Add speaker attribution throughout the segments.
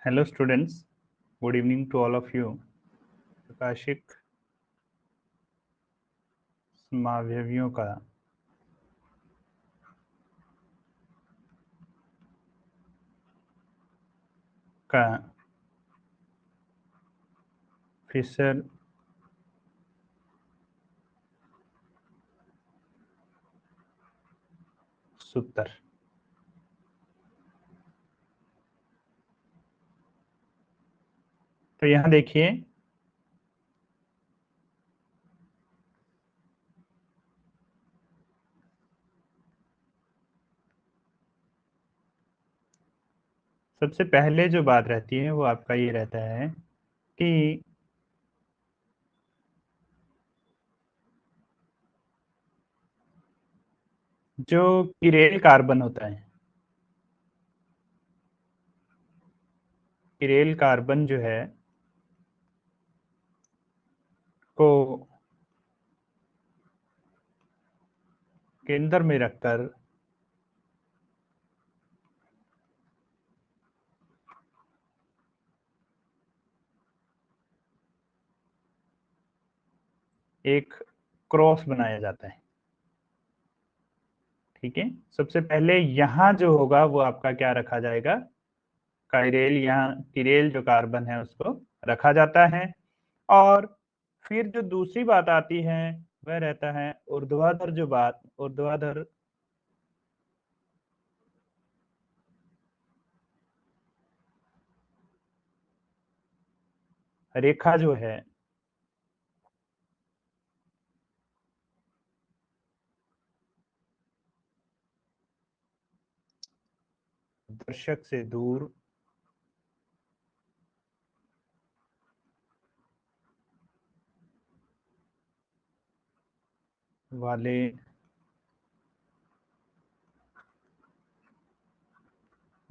Speaker 1: Hello students, good evening to all of you. प्रकाशिक समावयवियों का फिशर सूत्र। तो यहाँ देखिए, सबसे पहले जो बात रहती है वो आपका ये रहता है कि जो किरेल कार्बन होता है, किरेल कार्बन जो है को केंद्र में रखकर एक क्रॉस बनाया जाता है। ठीक है, सबसे पहले यहाँ जो होगा वो आपका क्या रखा जाएगा, काइरेल, यहाँ किरेल जो कार्बन है उसको रखा जाता है। और फिर जो दूसरी बात आती है वह रहता है ऊर्ध्वाधर, जो बात ऊर्ध्वाधर रेखा जो है दर्शक से दूर वाले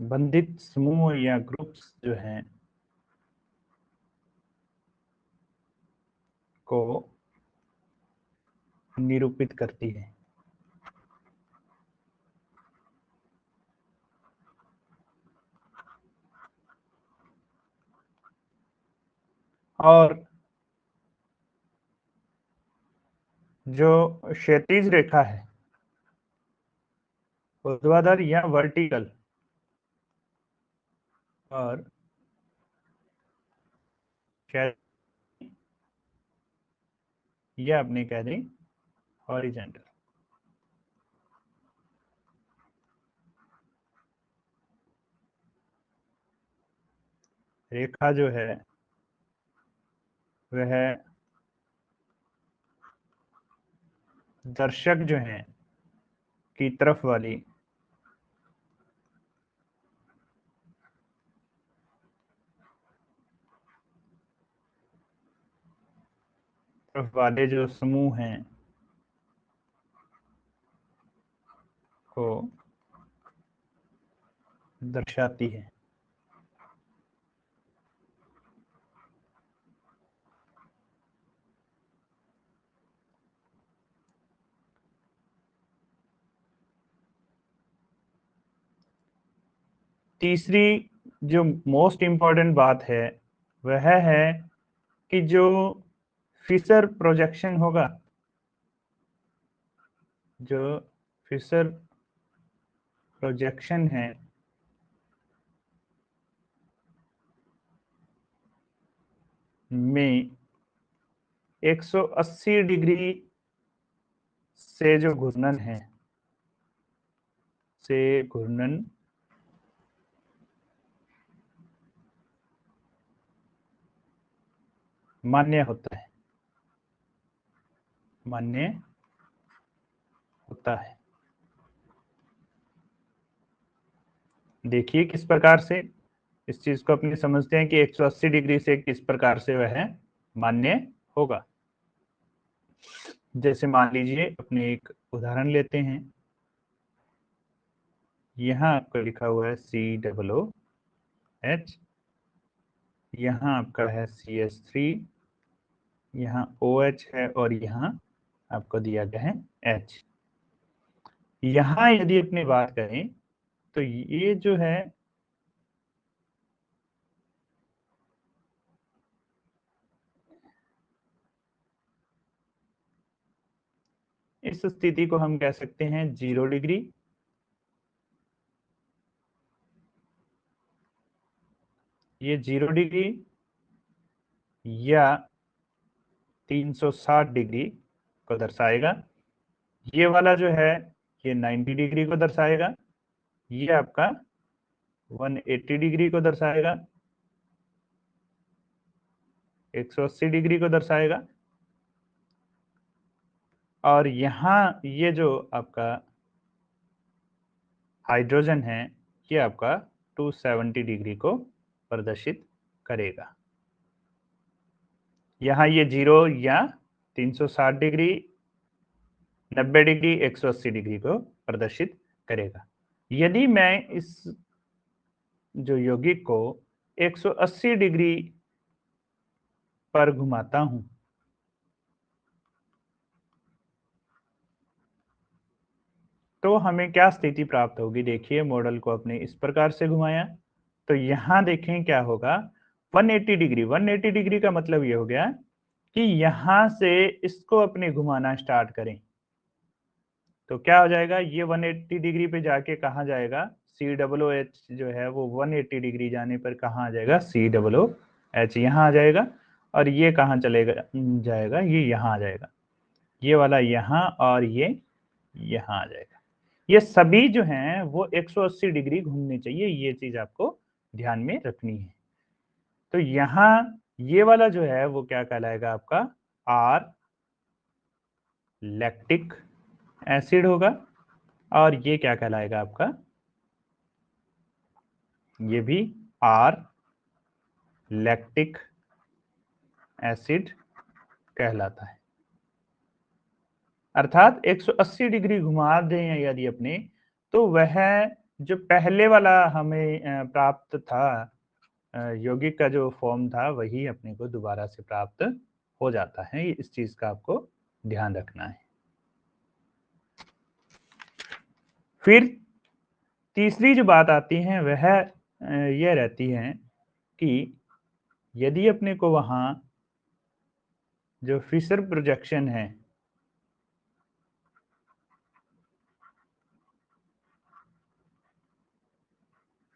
Speaker 1: बंधित समूह या ग्रुप्स जो हैं को निरूपित करती है। और जो क्षैतिज रेखा है, ऊर्ध्वाधर या वर्टिकल, और या अपने कह दें हॉरिजेंटल रेखा जो है वह दर्शक जो है की तरफ वाली तरफ वाले जो समूह हैं को दर्शाती है। तीसरी जो मोस्ट इम्पॉर्टेंट बात है वह है कि जो फिशर प्रोजेक्शन होगा, जो फिशर प्रोजेक्शन है में 180 डिग्री से जो घूर्णन है, से घूर्णन मान्य होता है, मान्य होता है। देखिए किस प्रकार से इस चीज को अपने समझते हैं कि 180 डिग्री से किस प्रकार से वह मान्य होगा। जैसे मान लीजिए अपने एक उदाहरण लेते हैं, यहाँ आपका लिखा हुआ है COOH, यहाँ आपका है CH3, यहाँ OH है और यहाँ आपको दिया गया है H। यहाँ यदि अपनी बात करें तो ये जो है इस स्थिति को हम कह सकते हैं 0 डिग्री, ये 0 डिग्री या 360 डिग्री को दर्शाएगा। ये वाला जो है ये 90 डिग्री को दर्शाएगा, ये आपका 180 डिग्री को दर्शाएगा, 180 डिग्री को दर्शाएगा, और यहाँ ये जो आपका हाइड्रोजन है ये आपका 270 डिग्री को प्रदर्शित करेगा। यहाँ ये 0 या 360 डिग्री, 90 डिग्री, 180 डिग्री को प्रदर्शित करेगा। यदि मैं इस जो यौगिक को 180 डिग्री पर घुमाता हूं तो हमें क्या स्थिति प्राप्त होगी। देखिए मॉडल को अपने इस प्रकार से घुमाया तो यहां देखें क्या होगा, 180 डिग्री। 180 डिग्री का मतलब ये हो गया कि यहां से इसको अपने घुमाना स्टार्ट करें तो क्या हो जाएगा, ये 180 डिग्री पे जाके कहाँ जाएगा, COOH जो है वो 180 डिग्री जाने पर कहाँ आ जाएगा, COOH यहाँ आ जाएगा, और ये कहाँ चलेगा जाएगा, ये यहाँ आ जाएगा, ये वाला यहाँ, और ये यहाँ आ जाएगा। ये सभी जो हैं वो 180 डिग्री घूमने चाहिए, ये चीज आपको ध्यान में रखनी है। तो यहाँ ये वाला जो है वो क्या कहलाएगा आपका, आर लैक्टिक एसिड होगा, और ये क्या कहलाएगा आपका, ये भी आर लैक्टिक एसिड कहलाता है। अर्थात 180 डिग्री घुमा दें यदि अपने, तो वह जो पहले वाला हमें प्राप्त था यौगिक का जो फॉर्म था वही अपने को दोबारा से प्राप्त हो जाता है। इस चीज का आपको ध्यान रखना है। फिर तीसरी जो बात आती है वह यह रहती है कि यदि अपने को वहां जो फिशर प्रोजेक्शन है,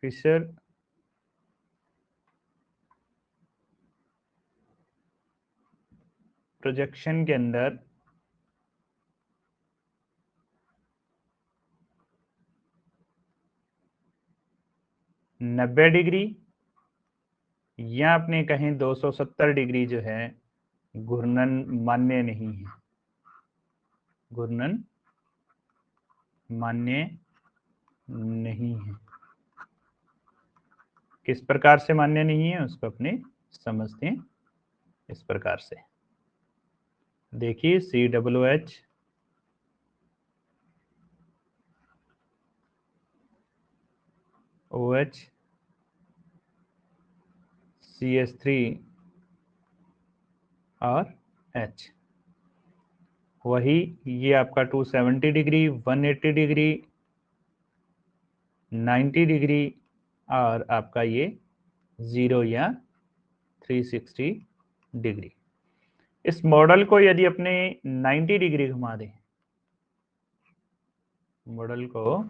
Speaker 1: फिशर प्रोजेक्शन के अंदर नब्बे डिग्री या अपने कहें 270 डिग्री जो है घूर्णन मान्य नहीं है, घूर्णन मान्य नहीं है। किस प्रकार से मान्य नहीं है उसको अपने समझते हैं इस प्रकार से। देखिए COOH OH CH3 और H, वही ये आपका 270 डिग्री, 180 डिग्री, 90 डिग्री, और आपका ये 0 या 360 डिग्री। इस मॉडल को यदि अपने 90 डिग्री घुमा दें, मॉडल को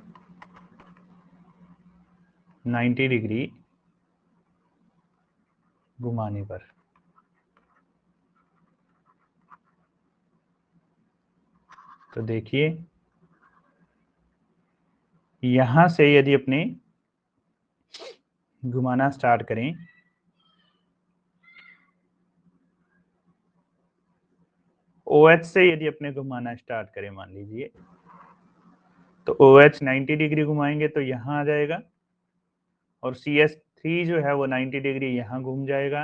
Speaker 1: 90 डिग्री घुमाने पर तो देखिए यहां से यदि अपने घुमाना स्टार्ट करें OH से यदि अपने घुमाना स्टार्ट करें मान लीजिए, तो OH 90 डिग्री घुमाएंगे तो यहाँ आ जाएगा, और CH3 जो है वो 90 डिग्री यहाँ घूम जाएगा।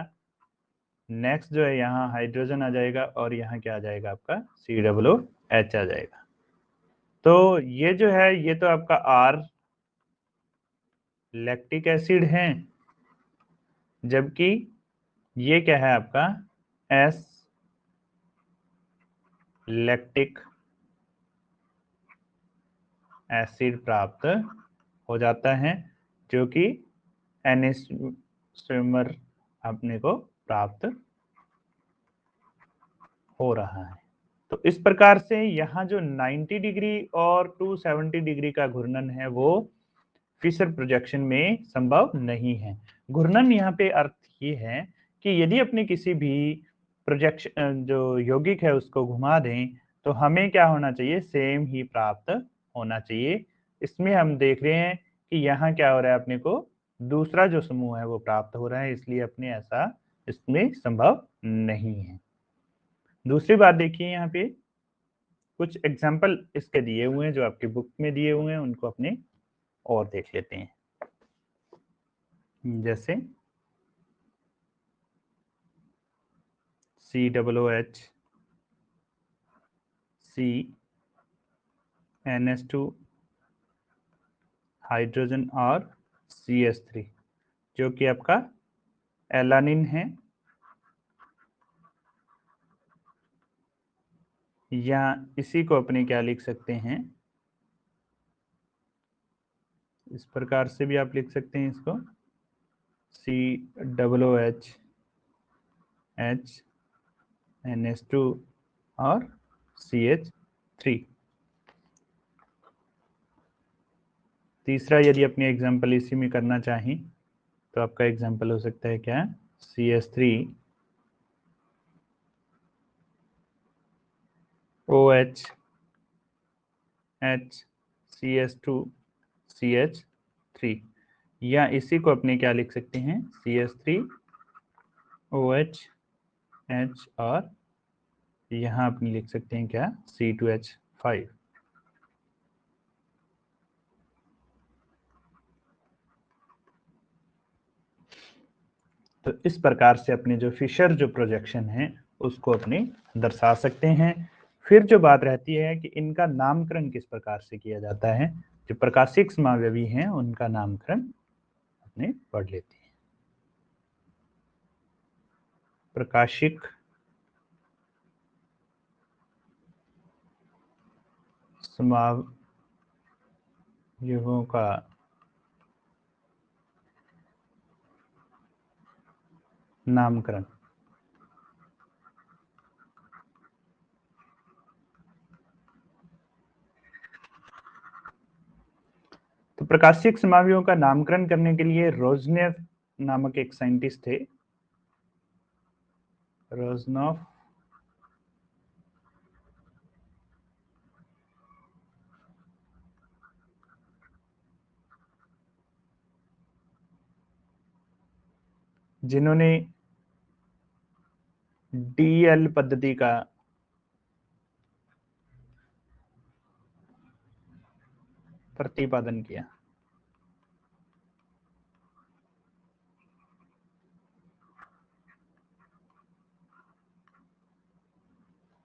Speaker 1: नेक्स्ट जो है यहाँ हाइड्रोजन आ जाएगा, और यहाँ क्या आ जाएगा आपका COOH आ जाएगा। तो ये जो है ये तो आपका R लैक्टिक एसिड है, जबकि ये क्या है आपका S लैक्टिक एसिड प्राप्त हो जाता है, जो कि NH अपने को प्राप्त हो रहा है। तो इस प्रकार से यहाँ जो 90 डिग्री और 270 डिग्री का घूर्णन है वो फिशर प्रोजेक्शन में संभव नहीं है। घूर्णन यहाँ पे अर्थ ये है कि यदि अपने किसी भी प्रोजेक्शन जो यौगिक है उसको घुमा दें तो हमें क्या होना चाहिए, सेम ही प्राप्त होना चाहिए। इसमें हम देख रहे हैं कि यहाँ क्या हो रहा है, अपने को दूसरा जो समूह है वो प्राप्त हो रहा है, इसलिए अपने ऐसा इसमें संभव नहीं है। दूसरी बात देखिए, यहाँ पे कुछ एग्जाम्पल इसके दिए हुए हैं जो आपकी बुक में दिए हुए हैं, उनको अपने और देख लेते हैं। जैसे COOH, NH2, हाइड्रोजन और CH3 जो कि आपका एलानिन है, या इसी को अपने क्या लिख सकते हैं, इस प्रकार से भी आप लिख सकते हैं इसको COOH, H, NH2 और CH3। तीसरा यदि अपनी एग्जाम्पल इसी में करना चाहें तो आपका एग्जाम्पल हो सकता है क्या, CH3 OH, H, CH2, CH3, या इसी को अपने क्या लिख सकते हैं, CH3 OH, H और यहाँ अपने लिख सकते हैं क्या, C2H5। तो इस प्रकार से अपने जो फिशर जो प्रोजेक्शन है उसको अपने दर्शा सकते हैं। फिर जो बात रहती है कि इनका नामकरण किस प्रकार से किया जाता है, जो प्रकाशिक समावयवी हैं उनका नामकरण अपने पढ़ लेते हैं। प्रकाशिक समावयवों का नामकरण। तो प्रकाशिक समावयवों का नामकरण करने के लिए रोजनेफ नामक एक साइंटिस्ट थे, रोजनॉफ, जिन्होंने DL पद्धति का प्रतिपादन किया।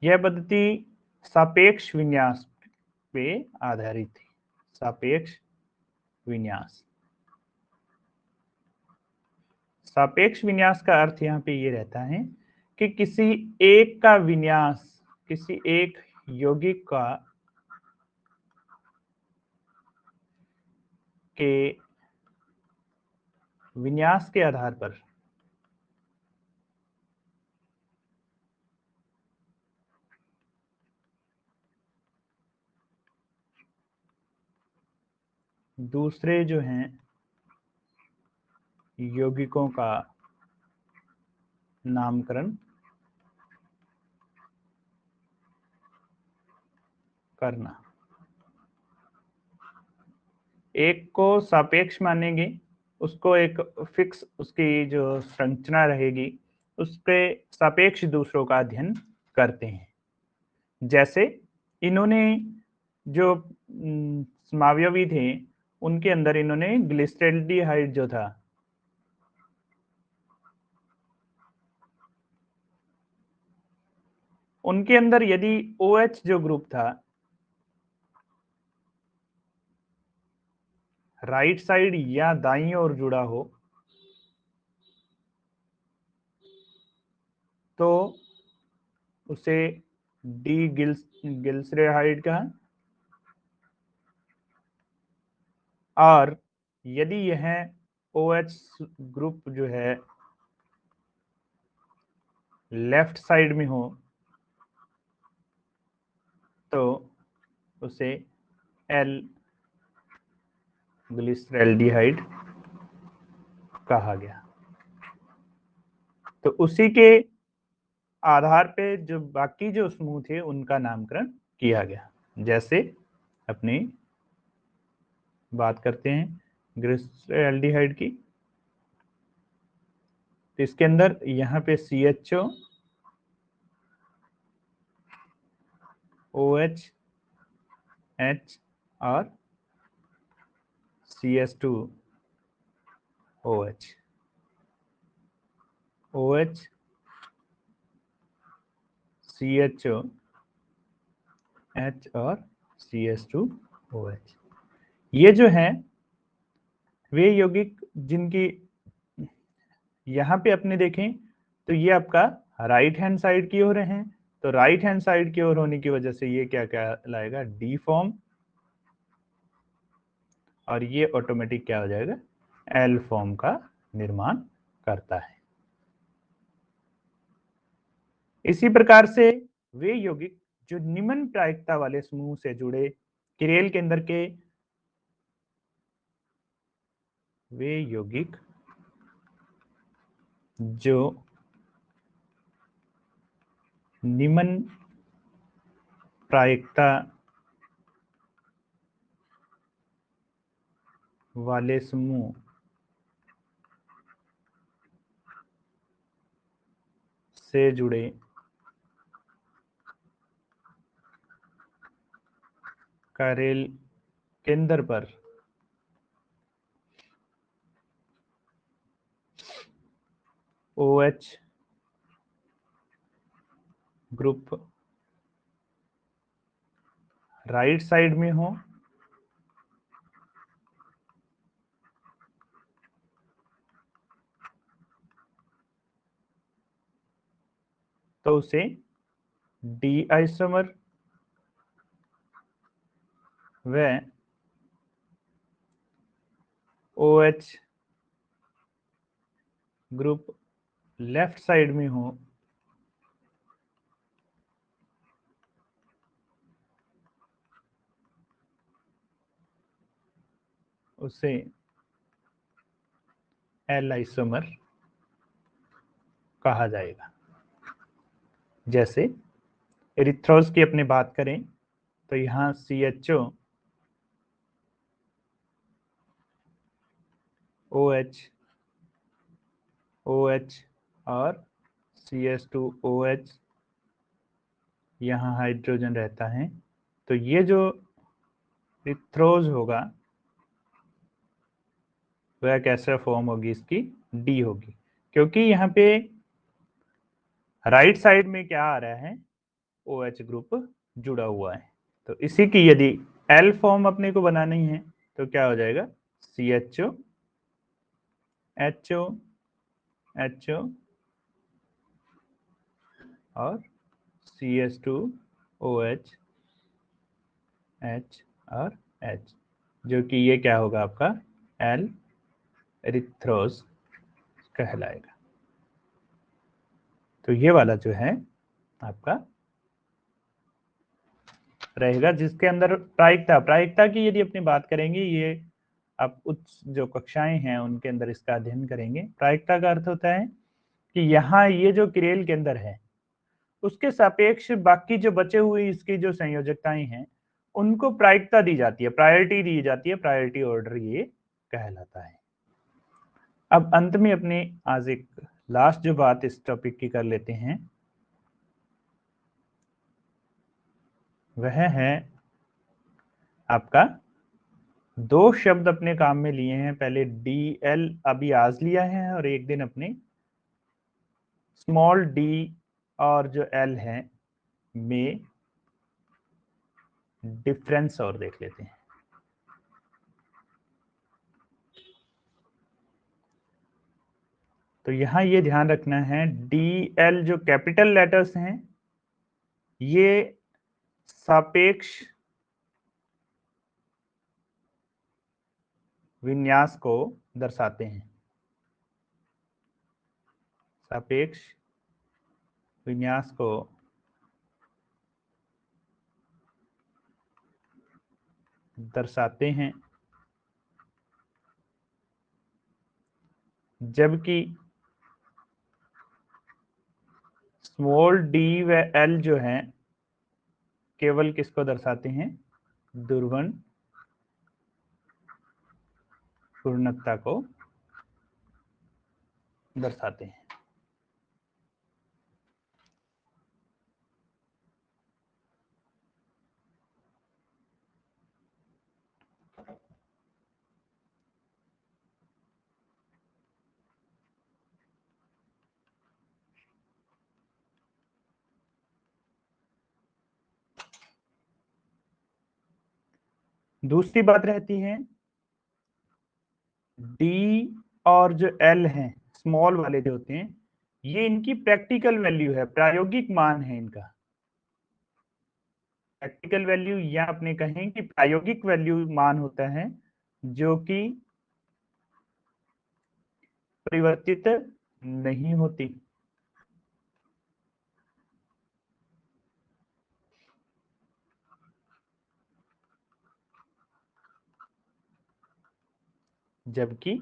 Speaker 1: यह पद्धति सापेक्ष विन्यास पे आधारित थी। सापेक्ष विन्यास, सापेक्ष विन्यास का अर्थ यहाँ पे ये रहता है कि किसी एक का विन्यास, किसी एक यौगिक का के विन्यास के आधार पर दूसरे जो हैं यौगिकों का नामकरण करना। एक को सापेक्ष मानेंगे, उसको एक फिक्स उसकी जो संरचना रहेगी उसके सापेक्ष दूसरों का अध्ययन करते हैं। जैसे इन्होंने जो समावयवी थे उनके अंदर इन्होंने ग्लिसरेल्डिहाइड जो था उनके अंदर यदि OH जो ग्रुप था राइट साइड या दाईं ओर जुड़ा हो तो उसे डी गिल्सरेहाइड कहा, और यदि यह OH ग्रुप जो है लेफ्ट साइड में हो तो उसे एल ग्लिसरैल्डिहाइड कहा गया। तो उसी के आधार पे जो बाकी जो समूह थे उनका नामकरण किया गया। जैसे अपनी बात करते हैं ग्लिसरैल्डिहाइड की, तो इसके अंदर यहाँ पे CHO, OH, H और CS2OH, OH, CHO, H और CS2OH, ये जो है वे यौगिक जिनकी यहाँ पे अपने देखें तो ये आपका राइट हैंड साइड की ओर है। तो राइट हैंड साइड की ओर होने की वजह से ये क्या कहलाएगा, डी फॉर्म, और ये ऑटोमेटिक क्या हो जाएगा, एल फॉर्म का निर्माण करता है। इसी प्रकार से वे यौगिक जो निम्न प्रायिकता वाले समूह से जुड़े किरेल केंद्र के वे यौगिक जो निम्न प्रायिकता वाले समूह से जुड़े किरेल केंद्र पर OH ग्रुप राइट साइड में हो तो उसे डी आइसोमर व OH ग्रुप लेफ्ट साइड में हो उसे एल आइसोमर कहा जाएगा। जैसे एरिथ्रोज की अपनी बात करें तो यहाँ CHO, OH, OH और CS2OH यहाँ हाइड्रोजन रहता है। तो ये जो एरिथ्रोज होगा वह कैसे फॉर्म होगी, इसकी डी होगी, क्योंकि यहाँ पे राइट साइड में क्या आ रहा है, OH ग्रुप जुड़ा हुआ है। तो इसी की यदि एल फॉर्म अपने को बनानी है तो क्या हो जाएगा, CHO, HO, HO और CS2OH, H और H, जो कि ये क्या होगा आपका एल एरिथ्रोज कहलाएगा। तो ये वाला जो है आपका रहेगा, जिसके अंदर प्रायिकता की यदि अपनी बात करेंगे, ये आप उच्च जो कक्षाएं हैं उनके अंदर इसका अध्ययन करेंगे। प्रायिकता का अर्थ होता है कि यहाँ ये जो किरेल के अंदर है उसके सापेक्ष बाकी जो बचे हुए इसकी जो संयोजकताएं हैं उनको प्रायिकता दी जाती है, प्रायोरिटी दी जाती है, प्रायोरिटी ऑर्डर ये कहलाता है। अब अंत में अपने आज एक लास्ट जो बात इस टॉपिक की कर लेते हैं, वह है आपका दो शब्द अपने काम में लिए हैं। पहले DL अभी आज लिया है और एक दिन अपने स्मॉल d और जो L है में डिफरेंस और देख लेते हैं। तो यहां ये ध्यान रखना है, DL जो कैपिटल लेटर्स हैं ये सापेक्ष विन्यास को दर्शाते हैं, सापेक्ष विन्यास को दर्शाते हैं, जबकि स्मॉल डी व एल जो हैं केवल किसको दर्शाते हैं? दुर्बल पूर्णता को दर्शाते हैं। दूसरी बात रहती है डी और जो एल हैं स्मॉल वाले जो होते हैं, ये इनकी प्रैक्टिकल वैल्यू है, प्रायोगिक मान है इनका। प्रैक्टिकल वैल्यू या अपने कहें कि प्रायोगिक वैल्यू मान होता है जो कि परिवर्तित नहीं होती। जबकि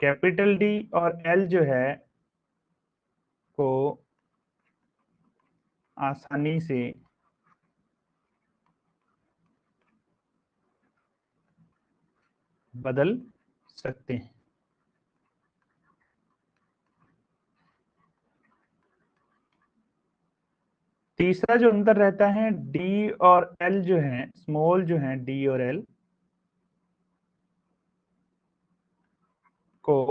Speaker 1: कैपिटल डी और एल जो है को आसानी से बदल सकते हैं। तीसरा जो अंतर रहता है डी और एल जो है, स्मॉल जो है डी और एल को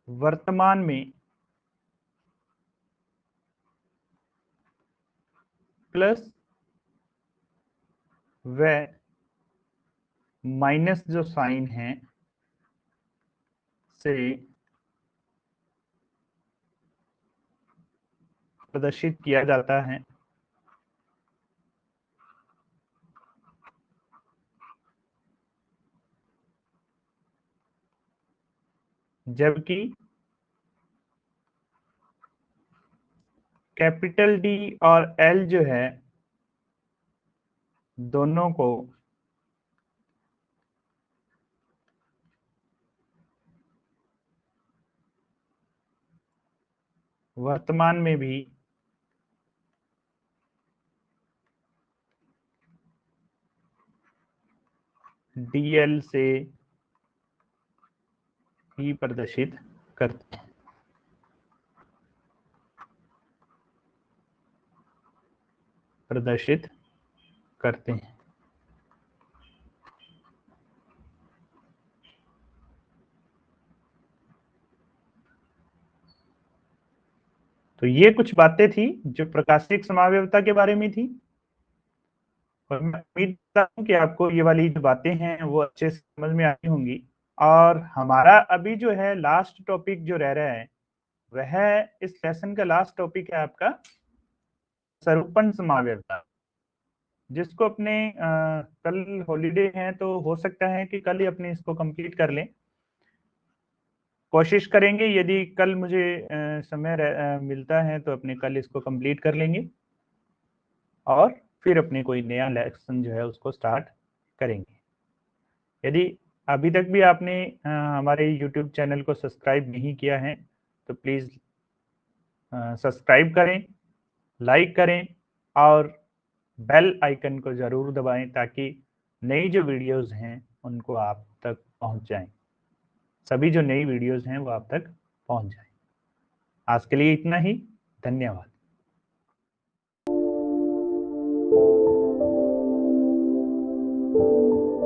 Speaker 1: वर्तमान में प्लस व माइनस जो साइन है से प्रदर्शित किया जाता है, जबकि कैपिटल डी और एल जो है दोनों को वर्तमान में भी डीएल से ही प्रदर्शित करते हैं। प्रदर्शित करते हैं। तो ये कुछ बातें थी जो प्रकाशिक समावयवता के बारे में थी, और मैं उम्मीद करता हूँ कि आपको ये वाली जो बातें हैं वो अच्छे से समझ में आई होंगी। और हमारा अभी जो है लास्ट टॉपिक जो रह रहा है वह इस लेसन का लास्ट टॉपिक है आपका स्वरूपण समावयवता, जिसको अपने कल हॉलीडे है तो हो सकता है कि कल ही अपने इसको कंप्लीट कर लें। कोशिश करेंगे यदि कल मुझे समय मिलता है तो अपने कल इसको कंप्लीट कर लेंगे और फिर अपने कोई नया लेसन जो है उसको स्टार्ट करेंगे। यदि अभी तक भी आपने हमारे YouTube चैनल को सब्सक्राइब नहीं किया है तो प्लीज़ सब्सक्राइब करें, लाइक करें और बेल आइकन को ज़रूर दबाएं ताकि नई जो वीडियोस हैं उनको आप तक पहुंच जाएं। सभी जो नई वीडियोस हैं वो आप तक पहुंच जाएं। आज के लिए इतना ही। धन्यवाद।